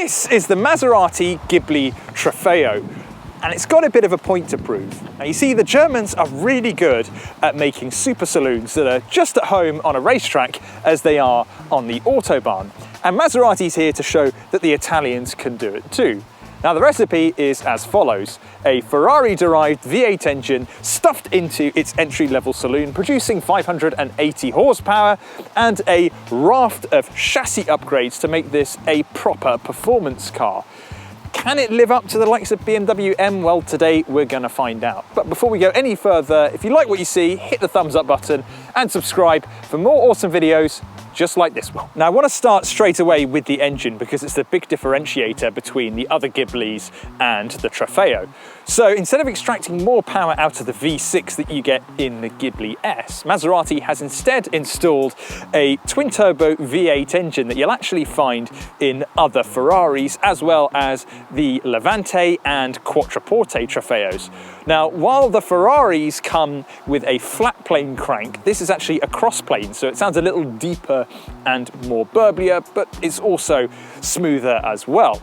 This is the Maserati Ghibli Trofeo, and it's got a bit of a point to prove. Now you see, the Germans are really good at making super saloons that are just at home on a racetrack as they are on the Autobahn. And Maserati's here to show that the Italians can do it too. Now the recipe is as follows: a Ferrari-derived V8 engine stuffed into its entry-level saloon, producing 580 horsepower, and a raft of chassis upgrades to make this a proper performance car. Can it live up to the likes of BMW M? Well, today we're going to find out. But before we go any further, if you like what you see, hit the thumbs up button and subscribe for more awesome videos just like this one. Now I want to start straight away with the engine because it's the big differentiator between the other Ghiblis and the Trofeo. So instead of extracting more power out of the V6 that you get in the Ghibli S, Maserati has instead installed a twin-turbo V8 engine that you'll actually find in other Ferraris, as well as the Levante and Quattroporte Trofeos. Now, while the Ferraris come with a flat plane crank, this is actually a cross plane, so it sounds a little deeper and more burblier, but it's also smoother as well.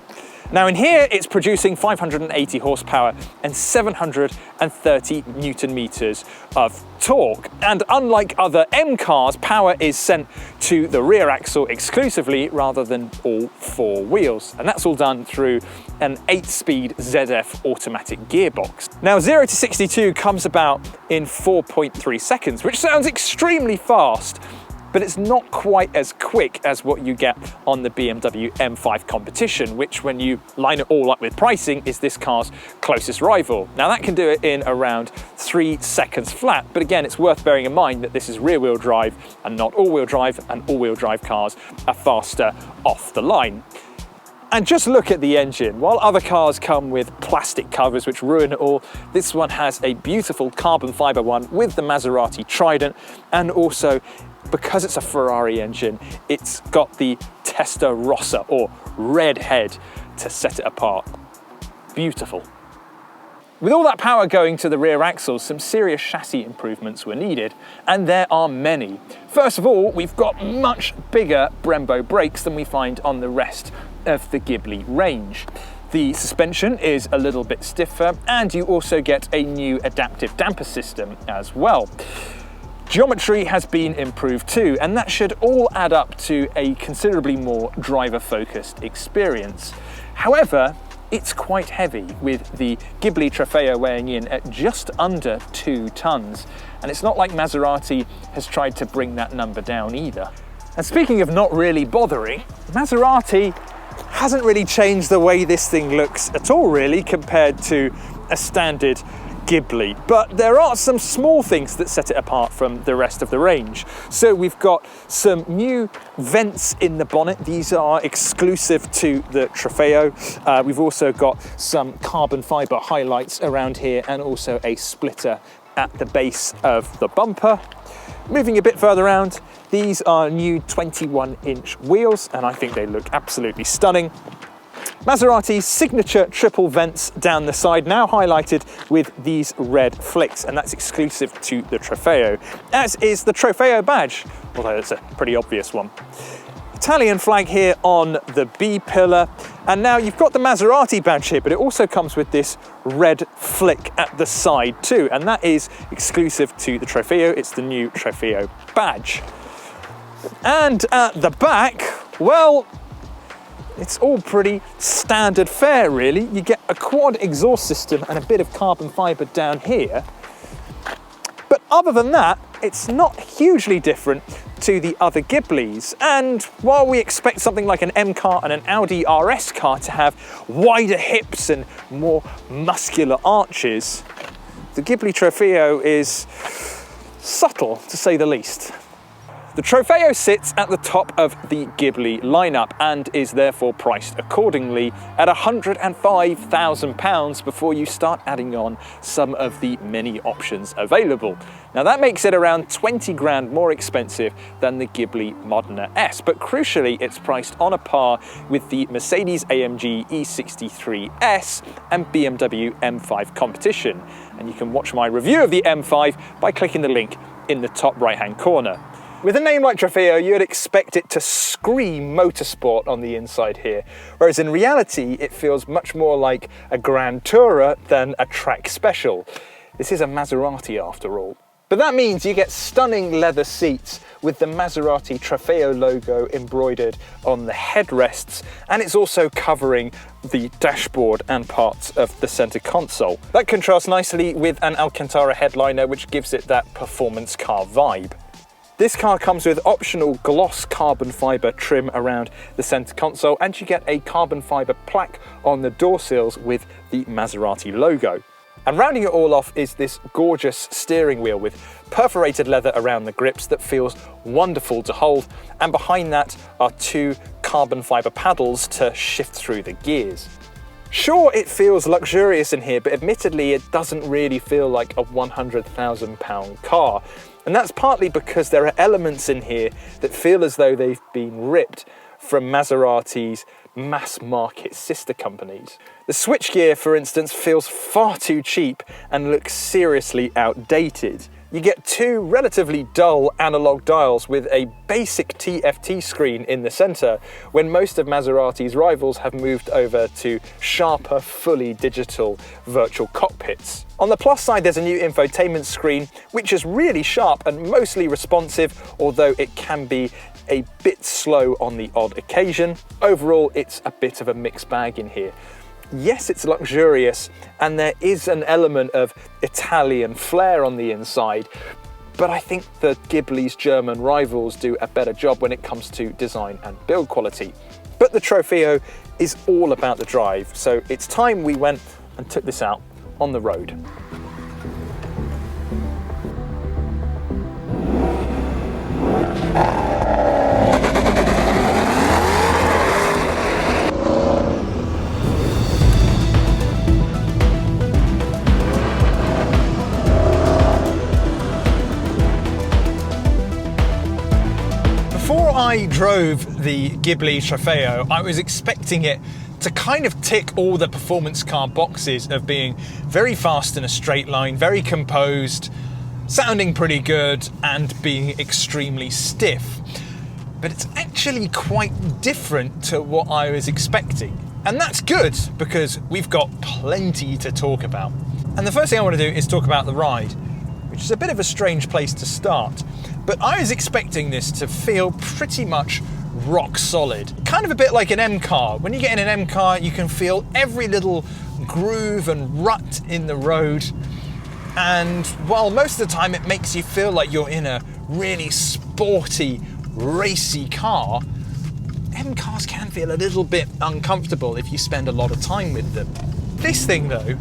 Now in here, it's producing 580 horsepower and 730 Newton meters of torque. And unlike other M cars, power is sent to the rear axle exclusively rather than all four wheels. And that's all done through an 8-speed ZF automatic gearbox. Now 0 to 62 comes about in 4.3 seconds, which sounds extremely fast, but it's not quite as quick as what you get on the BMW M5 Competition, which, when you line it all up with pricing, is this car's closest rival. Now that can do it in around 3 seconds flat, but again, it's worth bearing in mind that this is rear-wheel drive and not all-wheel drive, and all-wheel drive cars are faster off the line. And just look at the engine. While other cars come with plastic covers which ruin it all, this one has a beautiful carbon fiber one with the Maserati Trident, and also, because it's a Ferrari engine, it's got the Testarossa, or red head, to set it apart. Beautiful. With all that power going to the rear axles, some serious chassis improvements were needed, and there are many. First of all, we've got much bigger Brembo brakes than we find on the rest of the Ghibli range. The suspension is a little bit stiffer, and you also get a new adaptive damper system as well. Geometry has been improved too, and that should all add up to a considerably more driver-focused experience. However, it's quite heavy, with the Ghibli Trofeo weighing in at just under 2 tons, and it's not like Maserati has tried to bring that number down either. And speaking of not really bothering, Maserati hasn't really changed the way this thing looks at all, really, compared to a standard Ghibli, but there are some small things that set it apart from the rest of the range. So we've got some new vents in the bonnet. These are exclusive to the Trofeo. We've also got some carbon fiber highlights around here, and also a splitter at the base of the bumper. Moving a bit further around, these are new 21-inch wheels, and I think they look absolutely stunning. Maserati's signature triple vents down the side, now highlighted with these red flicks, and that's exclusive to the Trofeo, as is the Trofeo badge, although it's a pretty obvious one. Italian flag here on the B pillar, and now you've got the Maserati badge here, but it also comes with this red flick at the side too, and that is exclusive to the Trofeo. It's the new Trofeo badge. And at the back, well, it's all pretty standard fare, really. You get a quad exhaust system and a bit of carbon fiber down here. But other than that, it's not hugely different to the other Ghiblis. And while we expect something like an M car and an Audi RS car to have wider hips and more muscular arches, the Ghibli Trofeo is subtle, to say the least. The Trofeo sits at the top of the Ghibli lineup and is therefore priced accordingly at £105,000 before you start adding on some of the many options available. Now that makes it around 20 grand more expensive than the Ghibli Modena S, but crucially it's priced on a par with the Mercedes-AMG E63S and BMW M5 Competition. And you can watch my review of the M5 by clicking the link in the top right hand corner. With a name like Trofeo, you'd expect it to scream motorsport on the inside here, whereas in reality, it feels much more like a Grand Tourer than a track special. This is a Maserati after all. But that means you get stunning leather seats with the Maserati Trofeo logo embroidered on the headrests, and it's also covering the dashboard and parts of the center console. That contrasts nicely with an Alcantara headliner, which gives it that performance car vibe. This car comes with optional gloss carbon fibre trim around the centre console, and you get a carbon fibre plaque on the door sills with the Maserati logo. And rounding it all off is this gorgeous steering wheel with perforated leather around the grips that feels wonderful to hold, and behind that are two carbon fibre paddles to shift through the gears. Sure, it feels luxurious in here, but admittedly it doesn't really feel like a £100,000 car. And that's partly because there are elements in here that feel as though they've been ripped from Maserati's mass market sister companies. The switchgear, for instance, feels far too cheap and looks seriously outdated. You get two relatively dull analog dials with a basic TFT screen in the centre, when most of Maserati's rivals have moved over to sharper, fully digital virtual cockpits. On the plus side, there's a new infotainment screen, which is really sharp and mostly responsive, although it can be a bit slow on the odd occasion. Overall, it's a bit of a mixed bag in here. Yes, it's luxurious, and there is an element of Italian flair on the inside, but I think that Ghibli's German rivals do a better job when it comes to design and build quality. But the Trofeo is all about the drive, so it's time we went and took this out on the road. Before I drove the Ghibli Trofeo, I was expecting it to kind of tick all the performance car boxes of being very fast in a straight line, very composed, sounding pretty good, and being extremely stiff. But it's actually quite different to what I was expecting. And that's good, because we've got plenty to talk about. And the first thing I want to do is talk about the ride, which is a bit of a strange place to start. But I was expecting this to feel pretty much rock solid. Kind of a bit like an M car. When you get in an M car, you can feel every little groove and rut in the road. And while most of the time it makes you feel like you're in a really sporty, racy car, M cars can feel a little bit uncomfortable if you spend a lot of time with them. This thing though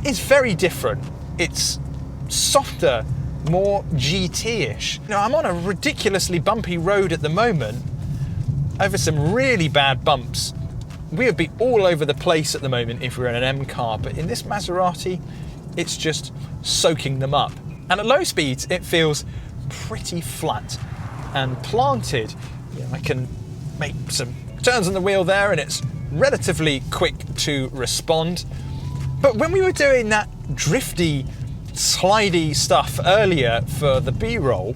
is very different. It's softer, more GT-ish. You know, I'm on a ridiculously bumpy road at the moment over some really bad bumps. We would be all over the place at the moment if we were in an M car, but in this Maserati, it's just soaking them up. And at low speeds, it feels pretty flat and planted. You know, I can make some turns on the wheel there and it's relatively quick to respond. But when we were doing that drifty, slidey stuff earlier for the B-roll,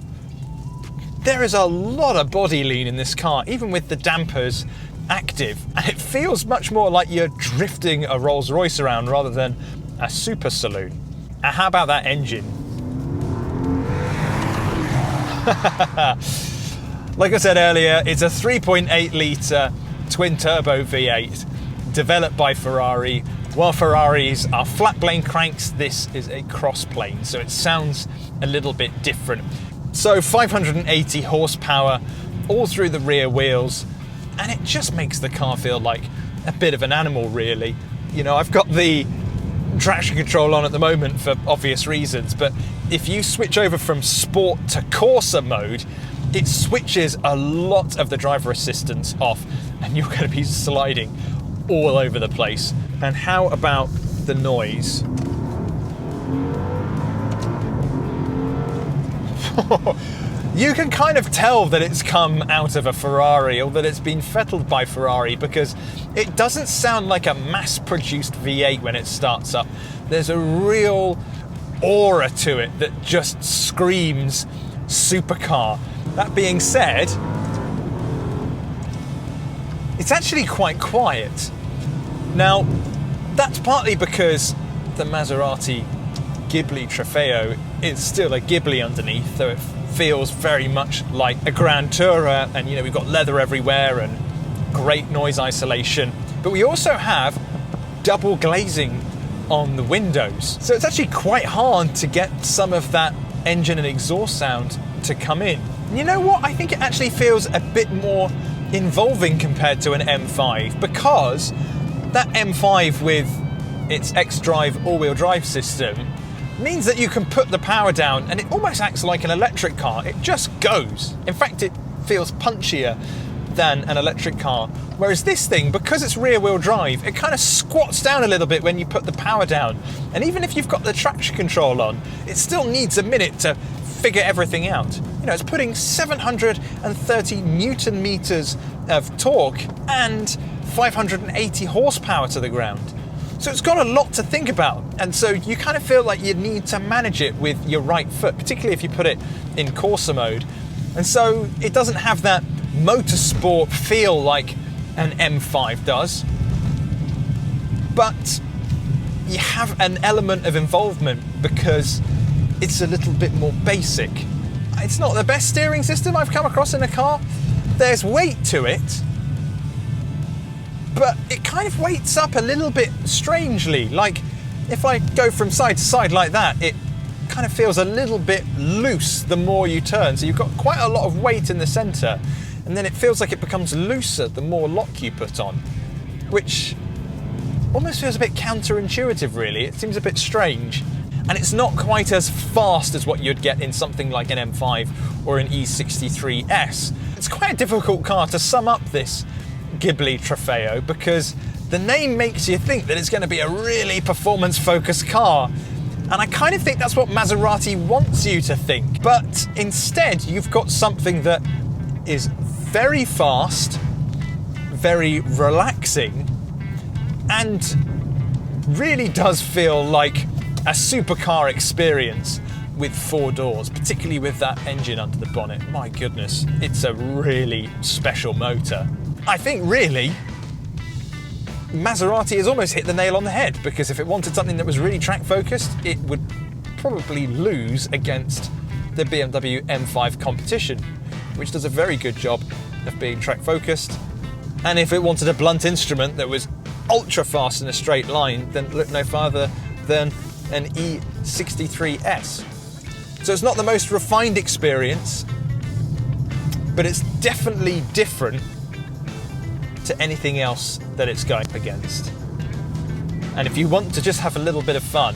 there is a lot of body lean in this car, even with the dampers active, and it feels much more like you're drifting a Rolls-Royce around rather than a super saloon. And how about that engine? Like I said earlier, it's a 3.8 litre twin-turbo V8 developed by Ferrari. While Ferraris are flat plane cranks, this is a cross plane, so it sounds a little bit different. So 580 horsepower all through the rear wheels, and it just makes the car feel like a bit of an animal, really. You know, I've got the traction control on at the moment for obvious reasons, but if you switch over from sport to Corsa mode, it switches a lot of the driver assistance off, and you're going to be sliding all over the place. And how about the noise? You can kind of tell that it's come out of a Ferrari, or that it's been fettled by Ferrari, because it doesn't sound like a mass-produced V8 when it starts up. There's a real aura to it that just screams supercar. That being said, it's actually quite quiet. Now, that's partly because the Maserati Ghibli Trofeo is still a Ghibli underneath, so it feels very much like a Grand Tourer, and you know, we've got leather everywhere and great noise isolation. But we also have double glazing on the windows, so it's actually quite hard to get some of that engine and exhaust sound to come in. And you know what? I think it actually feels a bit more involving compared to an M5, because that M5 with its X-Drive all-wheel drive system means that you can put the power down and it almost acts like an electric car. It just goes. In fact, it feels punchier than an electric car. Whereas this thing, because it's rear-wheel drive, it kind of squats down a little bit when you put the power down. And even if you've got the traction control on, it still needs a minute to figure everything out. You know, it's putting 730 Newton meters of torque and 580 horsepower to the ground. So it's got a lot to think about, and so you kind of feel like you need to manage it with your right foot, particularly if you put it in Corsa mode. And so it doesn't have that motorsport feel like an M5 does, but you have an element of involvement because it's a little bit more basic. It's not the best steering system I've come across in a car. There's weight to it, but it kind of weights up a little bit strangely. Like if I go from side to side like that, it kind of feels a little bit loose the more you turn. So you've got quite a lot of weight in the center, and then it feels like it becomes looser the more lock you put on, which almost feels a bit counterintuitive, really. It seems a bit strange. And it's not quite as fast as what you'd get in something like an M5 or an E63S. It's quite a difficult car to sum up, this Ghibli Trofeo, because the name makes you think that it's going to be a really performance-focused car. And I kind of think that's what Maserati wants you to think. But instead, you've got something that is very fast, very relaxing, and really does feel like a supercar experience with 4 doors, particularly with that engine under the bonnet. My goodness, it's a really special motor. I think really, Maserati has almost hit the nail on the head, because if it wanted something that was really track focused, it would probably lose against the BMW M5 Competition, which does a very good job of being track focused. And if it wanted a blunt instrument that was ultra fast in a straight line, then look no farther than an E63S. So it's not the most refined experience, but it's definitely different to anything else that it's going up against. And if you want to just have a little bit of fun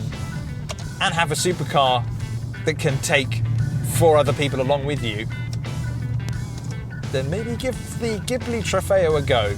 and have a supercar that can take 4 other people along with you, then maybe give the Ghibli Trofeo a go.